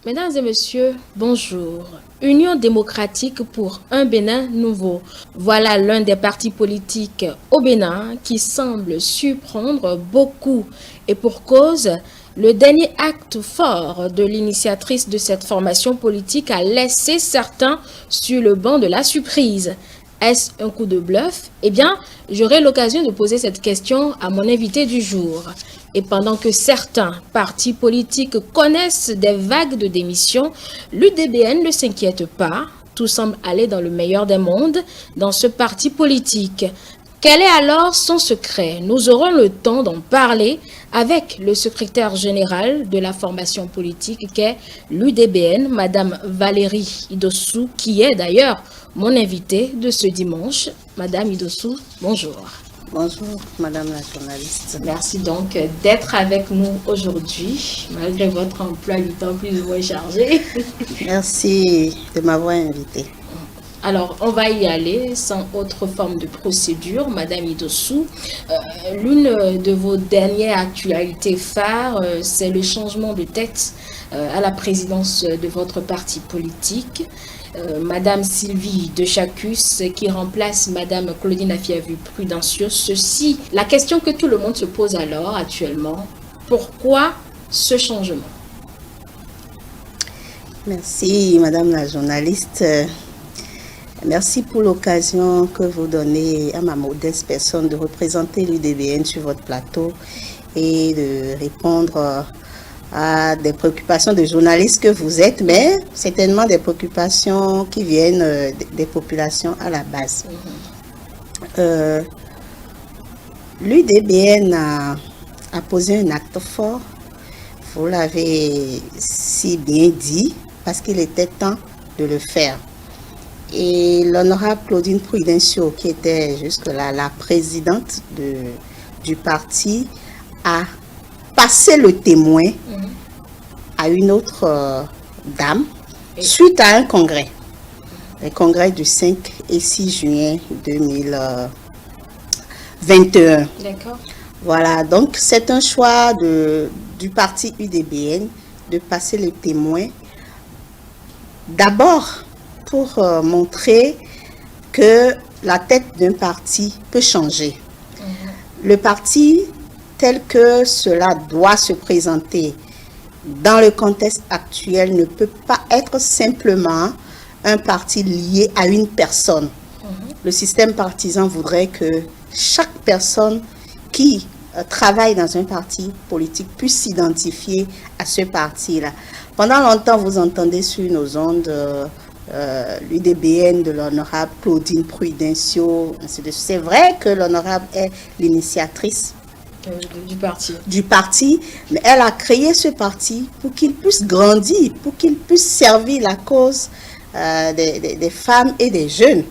Mesdames et messieurs, bonjour. Union démocratique pour un Bénin nouveau. Voilà l'un des partis politiques au Bénin qui semble surprendre beaucoup. Et pour cause, le dernier acte fort de l'initiatrice de cette formation politique a laissé certains sur le banc de la surprise. Est-ce un coup de bluff? Eh bien, j'aurai l'occasion de poser cette question à mon invité du jour. Et pendant que certains partis politiques connaissent des vagues de démissions, l'UDBN ne s'inquiète pas. Tout semble aller dans le meilleur des mondes dans ce parti politique. Quel est alors son secret? Nous aurons le temps d'en parler avec le secrétaire général de la formation politique qu'est l'UDBN, Madame Valérie Idossou, qui est d'ailleurs mon invitée de ce dimanche. Madame Idossou, bonjour. Bonjour, Madame la journaliste. Merci donc d'être avec nous aujourd'hui, malgré votre emploi du temps plus ou moins chargé. Merci de m'avoir invitée. Alors, on va y aller sans autre forme de procédure, Madame Idossou. L'une de vos dernières actualités phares, c'est le changement de tête à la présidence de votre parti politique. Madame Sylvie de Chacus qui remplace Madame Claudine Afiavu-Prudencio. Ceci, la question que tout le monde se pose alors actuellement, pourquoi ce changement? Merci, Madame la journaliste. Merci pour l'occasion que vous donnez à ma modeste personne de représenter l'UDBN sur votre plateau et de répondre à des préoccupations de journalistes que vous êtes, mais certainement des préoccupations qui viennent des populations à la base. L'UDBN a posé un acte fort, vous l'avez si bien dit, parce qu'il était temps de le faire. Et l'honorable Claudine Prudencio, qui était jusque-là la présidente du parti, a passé le témoin à une autre dame suite à un congrès. Le congrès du 5 et 6 juin 2021. D'accord. Voilà, donc c'est un choix du parti UDBN de passer le témoin. D'abord, pour montrer que la tête d'un parti peut changer. Le parti, tel que cela doit se présenter dans le contexte actuel, ne peut pas être simplement un parti lié à une personne. Le système partisan voudrait que chaque personne qui travaille dans un parti politique puisse s'identifier à ce parti-là. Pendant longtemps, vous entendez sur nos ondes l'UDBN de l'honorable Claudine Prudencio. C'est vrai que l'honorable est l'initiatrice du parti, mais elle a créé ce parti pour qu'il puisse grandir, pour qu'il puisse servir la cause des femmes et des jeunes.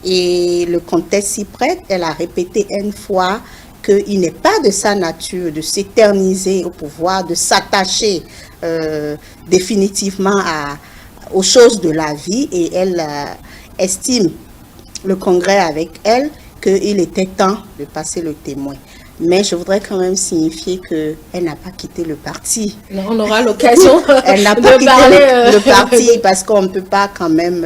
Et le contexte s'y prête. Elle a répété une fois qu'il n'est pas de sa nature de s'éterniser au pouvoir, de s'attacher définitivement aux choses de la vie, et elle estime, le congrès avec elle, qu'il était temps de passer le témoin. Mais je voudrais quand même signifier qu'elle n'a pas quitté le parti. On aura l'occasion elle n'a pas quitté le parti, parce qu'on ne peut pas quand même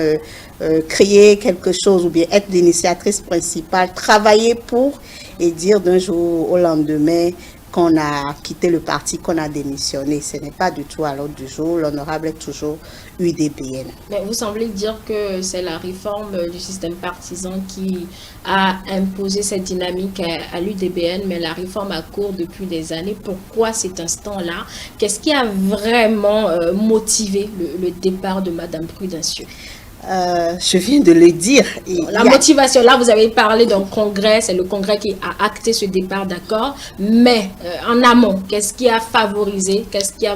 créer quelque chose ou bien être l'initiatrice principale, travailler pour et dire d'un jour au lendemain qu'on a quitté le parti, qu'on a démissionné. Ce n'est pas du tout à l'ordre du jour. L'honorable est toujours UDBN. Mais vous semblez dire que c'est la réforme du système partisan qui a imposé cette dynamique à l'UDBN, mais la réforme a cours depuis des années. Pourquoi cet instant-là? Qu'est-ce qui a vraiment motivé le départ de Madame Prudencio? Je viens de le dire. La motivation, là, vous avez parlé d'un congrès, c'est le congrès qui a acté ce départ, d'accord. Mais en amont, qu'est-ce qui a favorisé, qu'est-ce qui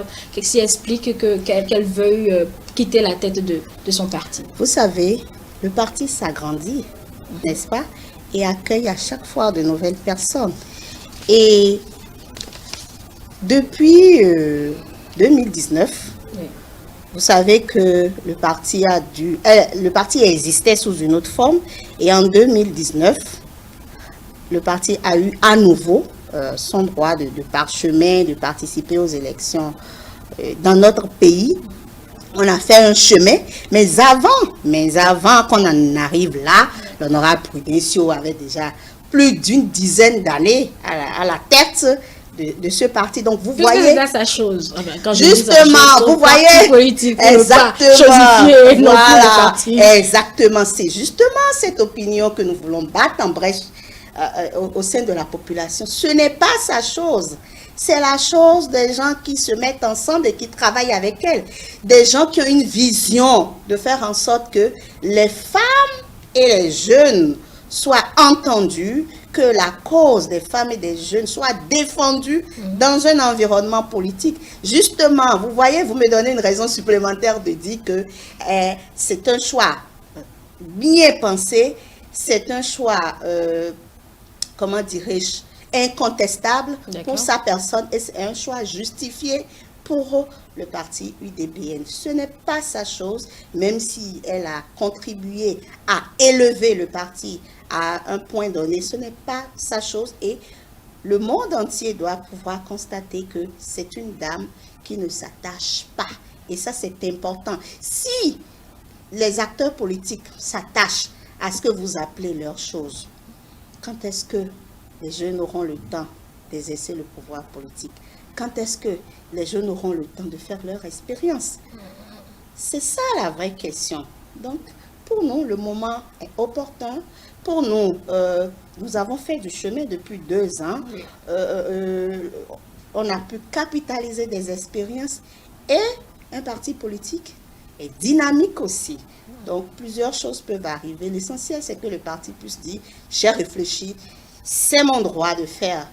explique qu'elle veuille quitter la tête de son parti? Vous savez, le parti s'agrandit, n'est-ce pas, et accueille à chaque fois de nouvelles personnes. Et depuis 2019, vous savez que le parti existait sous une autre forme, et en 2019, le parti a eu à nouveau son droit de parchemin, de participer aux élections dans notre pays. On a fait un chemin, mais avant qu'on en arrive là, l'honorable Prudencio avait déjà plus d'une dizaine d'années à la tête de ce parti. Donc, vous voyez... C'est là sa chose. Enfin, quand justement, vous voyez... Politique, exactement, voilà, exactement. C'est justement cette opinion que nous voulons battre en brèche au sein de la population. Ce n'est pas sa chose. C'est la chose des gens qui se mettent ensemble et qui travaillent avec elle. Des gens qui ont une vision de faire en sorte que les femmes et les jeunes soient entendus, que la cause des femmes et des jeunes soit défendue dans un environnement politique. Justement, vous voyez, vous me donnez une raison supplémentaire de dire que c'est un choix bien pensé, c'est un choix, comment dirais-je, incontestable pour sa personne et c'est un choix justifié pour le parti UDPN. Ce n'est pas sa chose, même si elle a contribué à élever le parti à un point donné, ce n'est pas sa chose et le monde entier doit pouvoir constater que c'est une dame qui ne s'attache pas. Et ça, c'est important. Si les acteurs politiques s'attachent à ce que vous appelez leur chose, quand est-ce que les jeunes auront le temps d'exercer le pouvoir politique? Quand est-ce que les jeunes auront le temps de faire leur expérience? C'est ça la vraie question. Donc, pour nous, le moment est opportun. Pour nous, nous avons fait du chemin depuis 2 ans. On a pu capitaliser des expériences et un parti politique est dynamique aussi. Donc, plusieurs choses peuvent arriver. L'essentiel, c'est que le parti puisse dire, j'ai réfléchi, c'est mon droit de faire